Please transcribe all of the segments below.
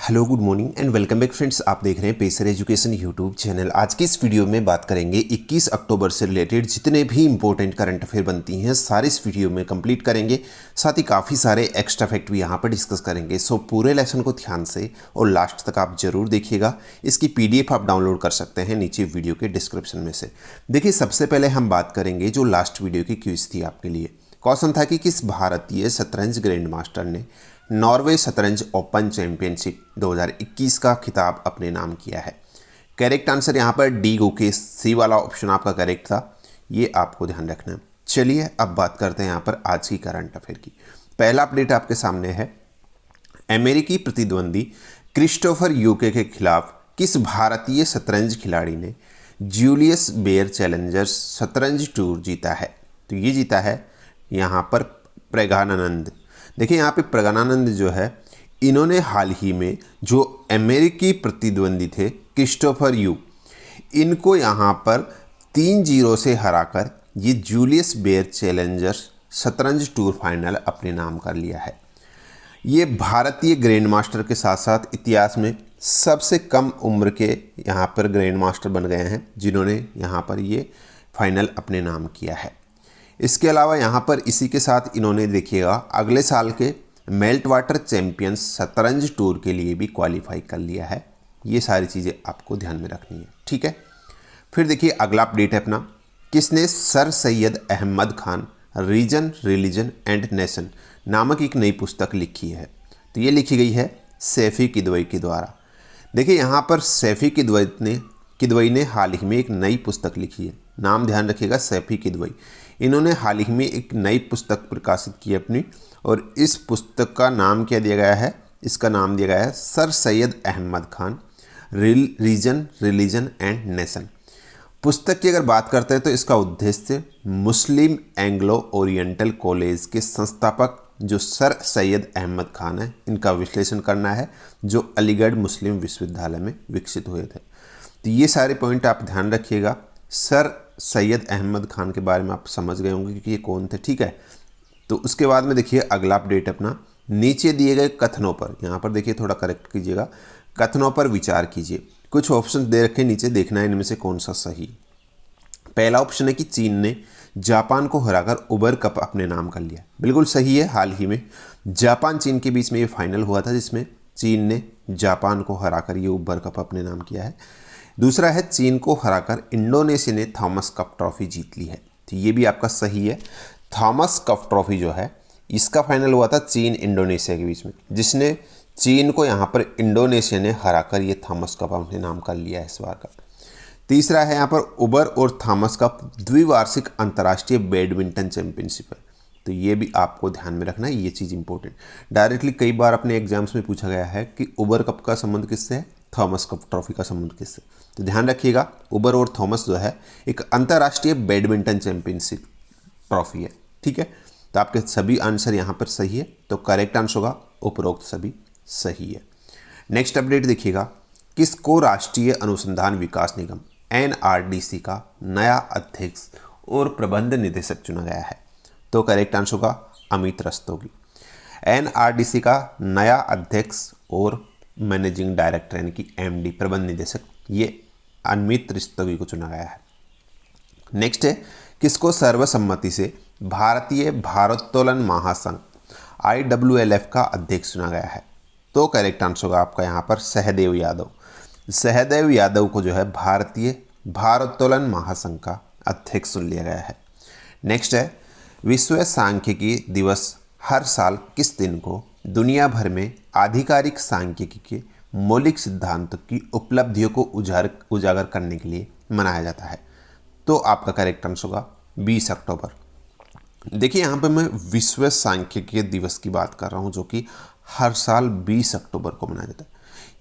Hello good morning and welcome back friends. आप देख रहे हैं पेसर एजुकेशन यूट्यूब चैनल। आज की इस वीडियो में बात करेंगे 21 अक्टूबर से रिलेटेड जितने भी इंपॉर्टेंट करंट अफेयर बनती हैं सारे इस वीडियो में कंप्लीट करेंगे। साथ ही काफ़ी सारे एक्स्ट्रा फैक्ट भी यहाँ पर डिस्कस करेंगे। सो पूरे लेसन को ध्यान से और लास्ट तक आप जरूर देखिएगा। इसकी PDF आप डाउनलोड कर सकते हैं नीचे वीडियो के डिस्क्रिप्शन में से। देखिए, सबसे पहले हम बात करेंगे जो लास्ट वीडियो की क्विज थी आपके लिए। क्वेश्चन था कि किस भारतीय शतरंज ग्रैंड मास्टर ने नॉर्वे शतरंज ओपन चैंपियनशिप 2021 का खिताब अपने नाम किया है। करेक्ट आंसर यहाँ पर डी गुकेश, सी वाला ऑप्शन आपका करेक्ट था। ये आपको ध्यान रखना है। चलिए अब बात करते हैं यहाँ पर आज की करंट अफेयर की। पहला अपडेट आपके सामने है, अमेरिकी प्रतिद्वंदी क्रिस्टोफर यूके के खिलाफ किस भारतीय शतरंज खिलाड़ी ने जूलियस बेयर चैलेंजर्स शतरंज टूर जीता है। तो ये जीता है यहाँ पर प्रज्ञानंद। देखिए, यहाँ पे प्रज्ञानंद जो है, इन्होंने हाल ही में जो अमेरिकी प्रतिद्वंदी थे क्रिस्टोफर यू, इनको यहाँ पर 3-0 से हराकर ये जूलियस बेयर चैलेंजर्स शतरंज टूर फाइनल अपने नाम कर लिया है। ये भारतीय ग्रैंड मास्टर के साथ साथ इतिहास में सबसे कम उम्र के यहाँ पर ग्रैंड मास्टर बन गए हैं जिन्होंने यहाँ पर ये फाइनल अपने नाम किया है। इसके अलावा यहाँ पर इसी के साथ इन्होंने देखिएगा अगले साल के मेल्ट वाटर चैंपियंस शतरंज टूर के लिए भी क्वालिफाई कर लिया है। ये सारी चीज़ें आपको ध्यान में रखनी है, ठीक है। फिर देखिए अगला अपडेट है अपना, किसने sir Syed Ahmad Khan reason religion and nation नामक एक नई पुस्तक लिखी है। तो ये लिखी गई है सैफी किदवई के द्वारा। देखिए, यहाँ पर सैफी किदवई ने हाल ही में एक नई पुस्तक लिखी है। नाम ध्यान रखिएगा, सैफी किदवई। इन्होंने हाल ही में एक नई पुस्तक प्रकाशित की अपनी, और इस पुस्तक का नाम क्या दिया गया है? इसका नाम दिया गया है sir Syed Ahmad Khan reason religion and nation. पुस्तक की अगर बात करते हैं तो इसका उद्देश्य मुस्लिम एंग्लो ओरिएंटल कॉलेज के संस्थापक जो सर सैयद अहमद खान है, इनका विश्लेषण करना है, जो अलीगढ़ मुस्लिम विश्वविद्यालय में विकसित हुए थे। तो ये सारे पॉइंट आप ध्यान रखिएगा। सर सैयद अहमद खान के बारे में आप समझ गए होंगे कि ये कौन थे, ठीक है। तो उसके बाद में देखिए अगला अपडेट अपना, नीचे दिए गए कथनों पर, यहाँ पर देखिए थोड़ा करेक्ट कीजिएगा, कथनों पर विचार कीजिए। कुछ ऑप्शन दे रखे, नीचे देखना है इनमें से कौन सा सही। पहला ऑप्शन है कि चीन ने जापान को हराकर उबर कप अपने नाम कर लिया। बिल्कुल सही है। हाल ही में जापान चीन के बीच में ये फाइनल हुआ था जिसमें चीन ने जापान को हराकर ये उबर कप अपने नाम किया है। दूसरा है, चीन को हराकर इंडोनेशिया ने थॉमस कप ट्रॉफी जीत ली है। तो ये भी आपका सही है। थॉमस कप ट्रॉफी जो है, इसका फाइनल हुआ था चीन इंडोनेशिया के बीच में, जिसने चीन को यहाँ पर इंडोनेशिया ने हराकर ये थॉमस कप अपने नाम कर लिया है इस बार का। तीसरा है यहाँ पर, उबर और थॉमस कप द्विवार्षिक अंतर्राष्ट्रीय बैडमिंटन चैंपियनशिप है। तो ये भी आपको ध्यान में रखना है, ये चीज़ इंपॉर्टेंट। डायरेक्टली कई बार अपने एग्जाम्स में पूछा गया है कि उबर कप का संबंध किससे है, थॉमस कप ट्रॉफी का संबंध किससे। तो ध्यान रखिएगा, उबर और थॉमस जो है एक अंतर्राष्ट्रीय बैडमिंटन चैंपियनशिप ट्रॉफी है, ठीक है। तो आपके सभी आंसर यहाँ पर सही है। तो करेक्ट आंसर होगा उपरोक्त सभी सही है। नेक्स्ट अपडेट देखिएगा, किसको राष्ट्रीय अनुसंधान विकास निगम NRDC का नया अध्यक्ष और प्रबंध निदेशक चुना गया है। तो करेक्ट आंसर होगा अमित रस्तोगी। NRDC का नया अध्यक्ष और मैनेजिंग डायरेक्टर यानी कि MD प्रबंध निदेशक, ये अमित रस्तोगी को चुना गया है। नेक्स्ट है, किसको सर्वसम्मति से भारतीय भारोत्तोलन महासंघ IWLF का अध्यक्ष चुना गया है। तो करेक्ट आंसर होगा आपका यहाँ पर सहदेव यादव। सहदेव यादव को जो है भारतीय भारोत्तोलन महासंघ का अध्यक्ष चुन लिया गया है। नेक्स्ट है, विश्व सांख्यिकी दिवस हर साल किस दिन को दुनिया भर में आधिकारिक सांख्यिकी के मौलिक सिद्धांतों की उपलब्धियों को उजागर करने के लिए मनाया जाता है। तो आपका करेक्ट आंसर होगा 20 अक्टूबर। देखिए, यहाँ पे मैं विश्व सांख्यिकी दिवस की बात कर रहा हूँ, जो कि हर साल 20 अक्टूबर को मनाया जाता है।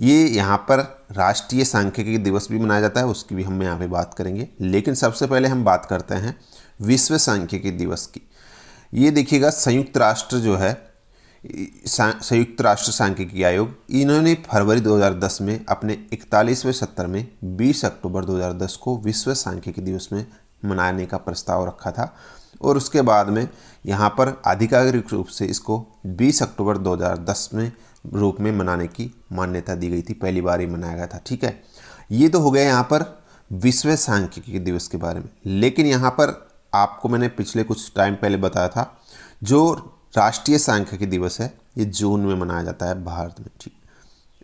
ये यहाँ पर राष्ट्रीय सांख्यिकी दिवस भी मनाया जाता है, उसकी भी हम यहाँ पे बात करेंगे। लेकिन सबसे पहले हम बात करते हैं विश्व सांख्यिकी दिवस की। ये देखिएगा, संयुक्त राष्ट्र जो है, संयुक्त राष्ट्र सांख्यिकी आयोग, इन्होंने फरवरी 2010 में अपने 41वें सत्र में 20 अक्टूबर 2010 को विश्व सांख्यिकी दिवस में मनाने का प्रस्ताव रखा था, और उसके बाद में यहाँ पर आधिकारिक रूप से इसको 20 अक्टूबर 2010 में रूप में मनाने की मान्यता दी गई थी, पहली बार ही मनाया गया था। ठीक है, ये तो हो गया यहाँ पर विश्व सांख्यिकी दिवस के बारे में। लेकिन यहाँ पर आपको मैंने पिछले कुछ टाइम पहले बताया था, जो राष्ट्रीय सांख्यिकी दिवस है ये जून में मनाया जाता है भारत में। ठीक,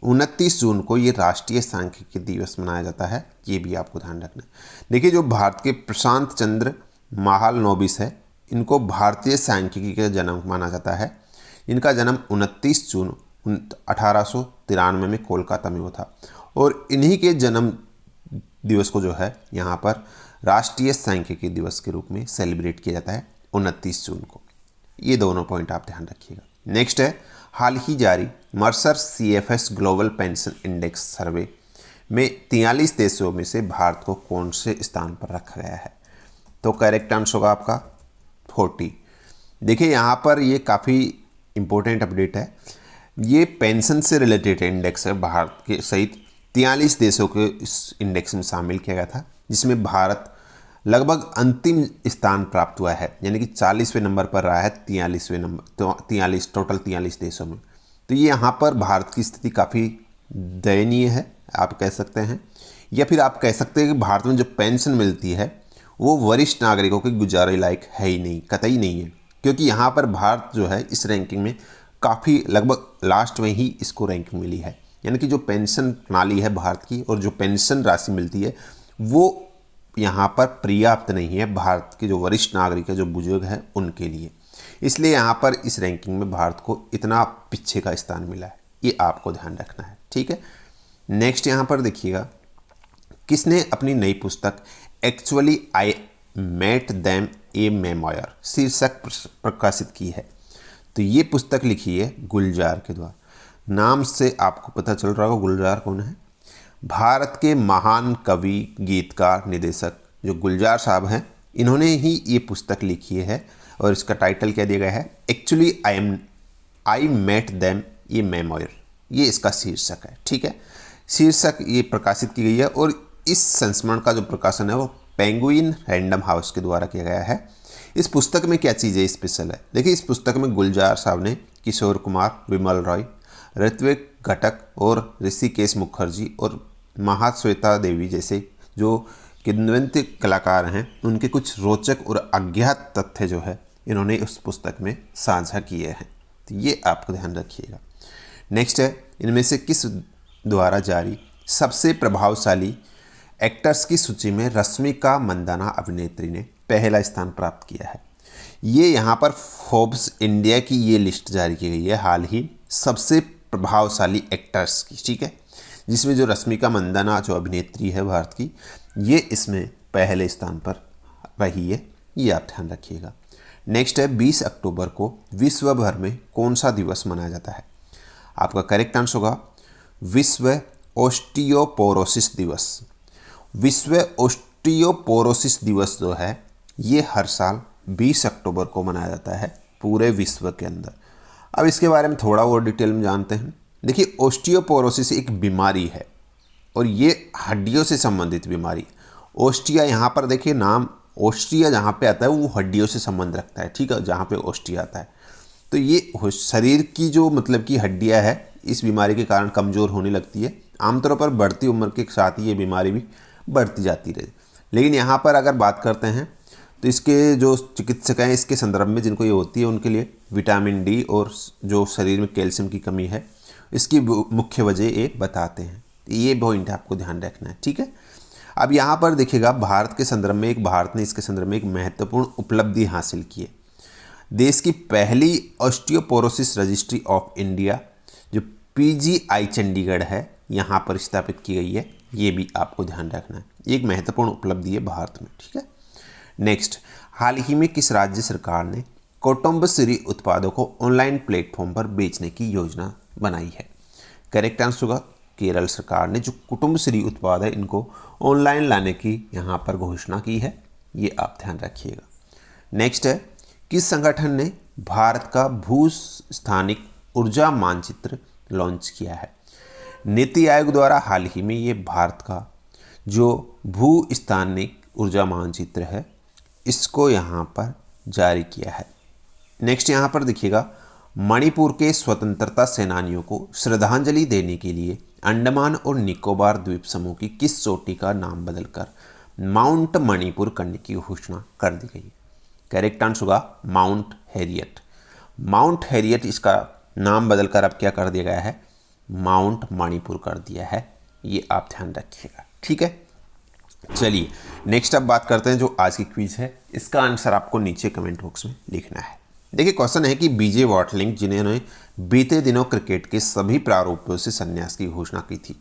29 जून को ये राष्ट्रीय सांख्यिकी दिवस मनाया जाता है, ये भी आपको ध्यान रखना है। देखिए, जो भारत के प्रशांत चंद्र महालनोबिस है, इनको भारतीय सांख्यिकी का जन्म माना जाता है। इनका जन्म 29 जून 1893 में कोलकाता में हुआ था, और इन्हीं के जन्म दिवस को जो है यहाँ पर राष्ट्रीय सांख्यिकी दिवस के रूप में सेलिब्रेट किया जाता है 29 जून को। ये दोनों पॉइंट आप ध्यान रखिएगा। नेक्स्ट है, हाल ही जारी Mercer CFS global pension index survey में 43 देशों में से भारत को कौन से स्थान पर रखा गया है? तो करेक्ट आंसर होगा आपका 40। देखिए, यहाँ पर ये काफ़ी इम्पोर्टेंट अपडेट है। ये पेंशन से रिलेटेड इंडेक्स है, भारत के सहित 43 देशों को इस इंडेक्स में शामिल किया गया था, जिसमें भारत लगभग अंतिम स्थान प्राप्त हुआ है, यानी कि 40वें नंबर पर रहा है 43वें नंबर, तो 43 टोटल 43 देशों में। तो ये यहाँ पर भारत की स्थिति काफ़ी दयनीय है, आप कह सकते हैं, या फिर आप कह सकते हैं कि भारत में जो पेंशन मिलती है वो वरिष्ठ नागरिकों के गुजारे लायक है ही नहीं, कतई नहीं है। क्योंकि यहाँ पर भारत जो है इस रैंकिंग में काफ़ी लगभग लास्ट में ही इसको रैंकिंग मिली है, यानी कि जो पेंशन प्रणाली है भारत की और जो पेंशन राशि मिलती है वो यहाँ पर पर्याप्त नहीं है भारत के जो वरिष्ठ नागरिक है, जो बुजुर्ग हैं, उनके लिए। इसलिए यहाँ पर इस रैंकिंग में भारत को इतना पीछे का स्थान मिला है, ये आपको ध्यान रखना है। ठीक है, नेक्स्ट यहाँ पर देखिएगा, किसने अपनी नई पुस्तक actually I met them a memoir शीर्षक प्रकाशित की है? तो ये पुस्तक लिखी है गुलजार के द्वारा। नाम से आपको पता चल रहा होगा गुलजार कौन है। भारत के महान कवि, गीतकार, निदेशक जो गुलजार साहब हैं, इन्होंने ही ये पुस्तक लिखी है, और इसका टाइटल क्या दिया गया है? Actually I met them a memoir, ये इसका शीर्षक है। ठीक है, शीर्षक ये प्रकाशित की गई है, और इस संस्मरण का जो प्रकाशन है वो पेंगुइन रैंडम हाउस के द्वारा किया गया है। इस पुस्तक में क्या चीज़ें स्पेशल है? देखिए, इस पुस्तक में गुलजार साहब ने किशोर कुमार, विमल रॉय, ऋत्विक घटक और ऋषिकेश मुखर्जी और महाश्वेता देवी जैसे जो किंवदंती कलाकार हैं, उनके कुछ रोचक और अज्ञात तथ्य जो है इन्होंने उस पुस्तक में साझा किए हैं। तो ये आपको ध्यान रखिएगा। नेक्स्ट है, इनमें से किस द्वारा जारी सबसे प्रभावशाली एक्टर्स की सूची में रश्मिका मंदाना अभिनेत्री ने पहला स्थान प्राप्त किया है? ये यहाँ पर फोर्ब्स इंडिया की ये लिस्ट जारी की गई है हाल ही सबसे प्रभावशाली एक्टर्स की। ठीक है, जिसमें जो रश्मिका मंदाना जो अभिनेत्री है भारत की, ये इसमें पहले स्थान पर रही है, ये आप ध्यान रखिएगा। नेक्स्ट है, 20 अक्टूबर को विश्व भर में कौन सा दिवस मनाया जाता है? आपका करेक्ट आंसर होगा विश्व ओस्टियोपोरोसिस दिवस। विश्व ओस्टियोपोरोसिस दिवस जो है ये हर साल 20 अक्टूबर को मनाया जाता है पूरे विश्व के अंदर। अब इसके बारे में थोड़ा और डिटेल में जानते हैं। देखिए, ओस्टियोपोरोसिस एक बीमारी है, और ये हड्डियों से संबंधित बीमारी। ओस्टिया, यहाँ पर देखिए नाम ओस्टिया जहाँ पे आता है वो हड्डियों से संबंध रखता है। ठीक है, जहाँ पे ओस्टिया आता है, तो ये शरीर की जो मतलब कि हड्डियाँ है इस बीमारी के कारण कमज़ोर होने लगती है। आमतौर पर बढ़ती उम्र के साथ ही ये बीमारी भी बढ़ती जाती रही। लेकिन यहाँ पर अगर बात करते हैं तो इसके जो चिकित्सक हैं इसके संदर्भ में जिनको ये होती है उनके लिए विटामिन डी और जो शरीर में कैल्शियम की कमी है इसकी मुख्य वजह ये बताते हैं। ये पॉइंट आपको ध्यान रखना है। ठीक है, अब यहाँ पर देखिएगा भारत ने इसके संदर्भ में एक महत्वपूर्ण उपलब्धि हासिल की है। देश की पहली ऑस्टियोपोरोसिस रजिस्ट्री ऑफ इंडिया जो PGI चंडीगढ़ है यहाँ पर स्थापित की गई है, ये भी आपको ध्यान रखना है। एक महत्वपूर्ण उपलब्धि है भारत में। ठीक है, नेक्स्ट, हाल ही में किस राज्य सरकार ने कुटुंबश्री उत्पादों को ऑनलाइन प्लेटफॉर्म पर बेचने की योजना बनाई है? करेक्ट आंसर होगा केरल सरकार ने जो कुटुंबश्री उत्पाद है इनको ऑनलाइन लाने की यहाँ पर घोषणा की है, ये आप ध्यान रखिएगा। नेक्स्ट है, किस संगठन ने भारत का भू स्थानिक ऊर्जा मानचित्र लॉन्च किया है? नीति आयोग द्वारा हाल ही में ये भारत का जो भू स्थानिक ऊर्जा मानचित्र है इसको यहाँ पर जारी किया है। नेक्स्ट यहाँ पर देखिएगा, मणिपुर के स्वतंत्रता सेनानियों को श्रद्धांजलि देने के लिए अंडमान और निकोबार द्वीप समूह की किस चोटी का नाम बदलकर माउंट मणिपुर करने की घोषणा कर दी गई? करेक्ट आंसर होगा माउंट हैरियट। माउंट हैरियट इसका नाम बदलकर अब क्या कर दिया गया है? माउंट मणिपुर कर दिया है। ये आप ध्यान रखिएगा, ठीक है। चलिए नेक्स्ट अब बात करते हैं जो आज की क्विज है। इसका आंसर आपको नीचे कमेंट बॉक्स में लिखना है। देखिए क्वेश्चन है कि बीजे वॉटलिंग जिन्होंने बीते दिनों क्रिकेट के सभी प्रारूपों से संन्यास की घोषणा की थी,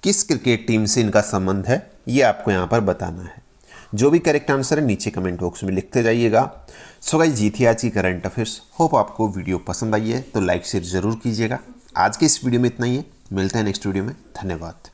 किस क्रिकेट टीम से इनका संबंध है, ये आपको यहाँ पर बताना है। जो भी करेक्ट आंसर है नीचे कमेंट बॉक्स में लिखते जाइएगा। सो गाइस जी थी आज की करंट अफेयर्स। होप आपको वीडियो पसंद आई है तो लाइक शेयर जरूर कीजिएगा। आज के इस वीडियो में इतना ही है, मिलते हैं नेक्स्ट वीडियो में। धन्यवाद।